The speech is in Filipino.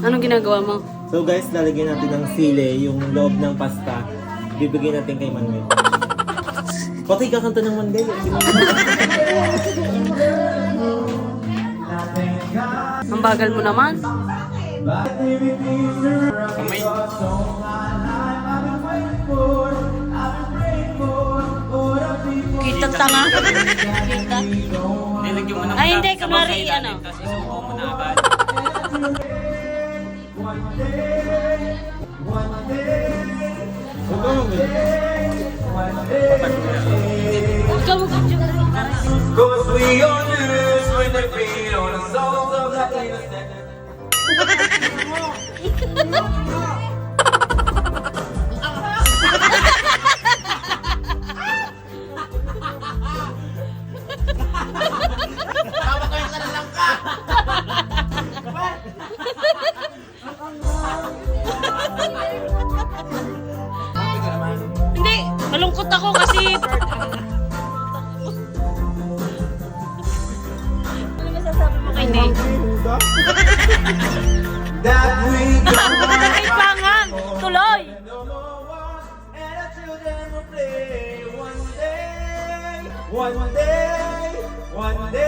Anong ginagawa mo? So guys, lalagyan natin ng sili, yung loob ng pasta. Bibigyan natin kay Manuel. Okay, kakanta ng Manuel. Ang bagal mo naman. Kamay. Kita tanga. Kita. Nilagyan mo ng Ay, hindi. sa Kunwari, ilalim, ano? tapos isuko mo na agad. Huwag ka Manuel. Huwag ka mo video. Cause we all lose when they feed on the souls of the innocent. Hindi. Malungkot ako kasi... Ano masasabi mo kay Nate? That we go Kailangan! Tuloy! no more wars and our children will play one day, one day, one day.